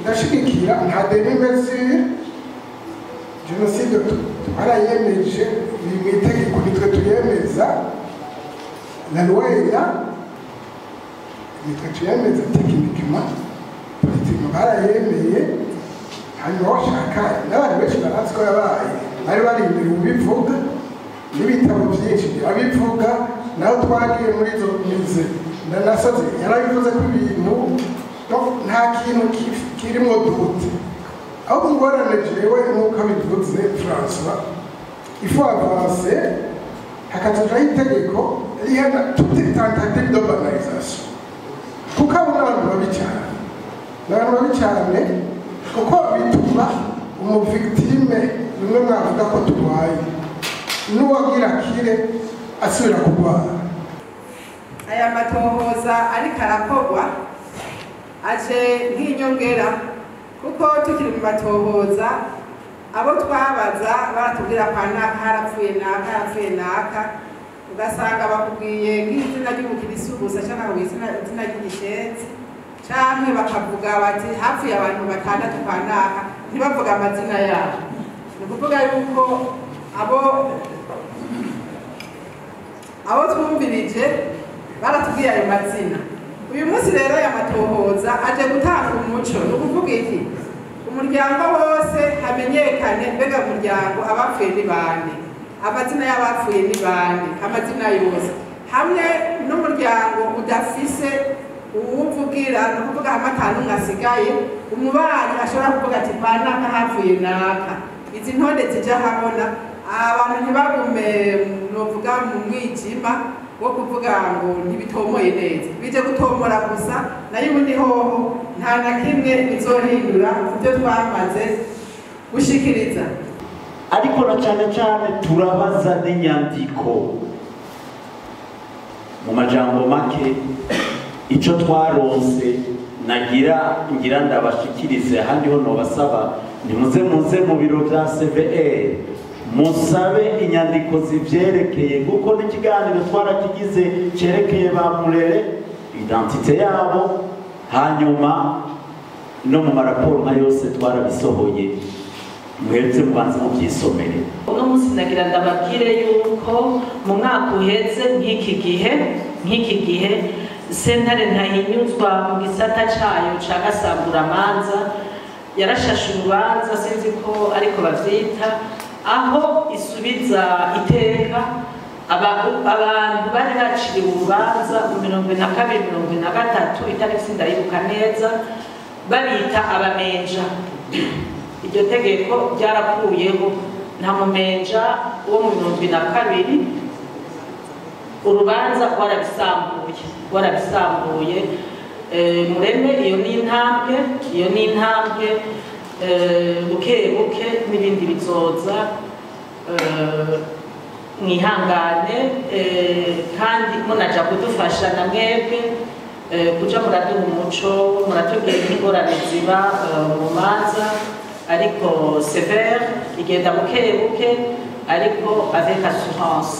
ndashigikira nta demi-mesure jenoside twarayemeje biri mu itegeko nitwe tuyemeza na lwera nitwe tuyemeza tekinikima politiki barayemeye hanyuma washaka n'abantu benshi barazi ko yabaye bari bari imbere ubivuga n'ibitabo byinshi abivuga naho twagiye muri izo mize nasoze yarabivuze ko ibintu nta kintu kirimo dute aho ngorane jewe nk'uko bivuze François ifu avanse hakazajaho itegeko rihana toute tentative de banalisation kuko abo n'abantu babi cyane kuko bituma umuvictime bimwe mwavuga ko turwaye n'uwagira akire asubira kurwara. Aya matohoza ariko arakorwa aje nk'inyongera kuko tukiri mu matohoza abo twabaza baratubwira kwa naka harapfuye naka ugasanga bakubwiye nk'izina ry'umukirisu gusa cyangwa izina ry'igishenzi canke bakavuga bati hapfuye abantu 6 kwa naka ntibavuga amazina yabo. Ni ukuvuga yuko abo twumvirije baratubwiye ayo mazina. Uyu munsi rero aya matohoza aje gutanga umuco. Ni ukuvuga iki? Umuryango wose hamenyekane mbega umuryango abapfuye ni bande, amazina y'abapfuye ni bande, amazina yose hamwe n'umuryango udafise uwuvugira. Ni ukuvuga amatanu ngasigaye umubanyi ashobora kuvuga ati kwa naka hapfuye naka. Izi ntonde zija habona abantu ntibagume novuga mu mwijima wo kuvuga ngo ntibitomoye neza, bije gutomora gusa nayo ubundi hoho nta na kimwe bizohindura ibyo twamaze gushikiriza. Ariko na cyane turabaza n'inyandiko mu majambo make ico twaronse ngira ndabashikirize handi ho no basaba nimuze mu biro bya CVR musabe inyandiko zivyerekeye kuko n'ikiganiro twarakigize cerekeye bamurere identite yabo hanyuma no mu maraporo nka yose twarabisohoye muhetse mubanze mu byisomere. Uno munsi nagira ndababwire yuko mu mwaka uheze nk'iki gihe sentare ntahinyuzwa mu gisata cayo ca gasamburamanza yarashashe urubanza sinzi ko ariko bavyita aho isubiza iteka abantu bari baciriwe urubanza mu 2022 itariki ndayibuka neza babita abamenja. Iryo tegeko ryarakuyeho nta mumenja wo mu 2022 urubanza warabisambuye mureme iyo ni intambwe buke n'ibindi bizoza mwihangane kandi munaja kudufasha na mwebwe kuja muraduha umuco muratubwira ingorane ziba mu manza ariko sévère igenda buke ariko avec assurance.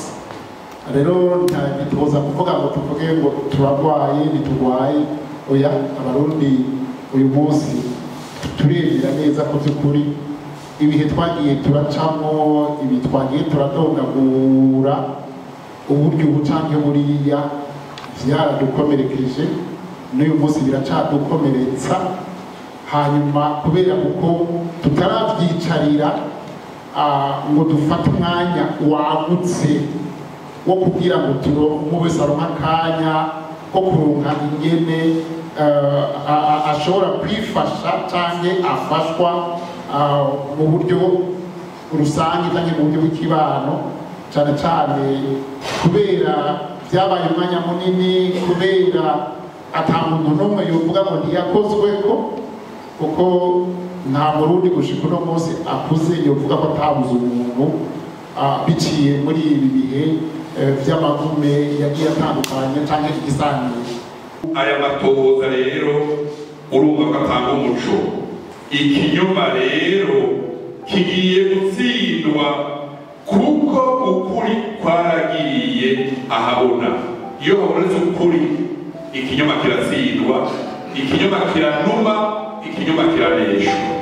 Rero nta gitoza kuvuga ngo tuvuge ngo turarwaye ntiturwaye oya abarundi uyu munsi turebera neza ko by'ukuri ibihe twagiye turacamo ibi twagiye turadondagura uburyo ubucanke buriya byaradukomerekeje n'uyu munsi biracadukomeretsa hanyuma kubera kuko tutarabyicarira ngo dufate umwanya wagutse wo kugira ngo turonke wese aronka akanya ko kuronka ingene ashobora kwifasha cyangwa afashwa mu buryo rusange cyangwa mu buryo bw'ikibano cyane kubera byabaye umwanya munini kubera atamuntu n'umwe yovuga ngo ntiyakozweko kuko nta murundi gushika uno munsi akuze yovuga ko atabuze umuntu biciye muri ibi bihe by'amagume yagiye atandukanye cyangwa igisangiye. Aya matohoza rero urumva ko atanga umuco. Ikinyoma rero kigiye gutsindwa kuko ukuri kwaragiye ahabona. Iyo habonetse ukuri ikinyoma kiratsindwa, ikinyoma kiranuma ikinyoma kiraneshwa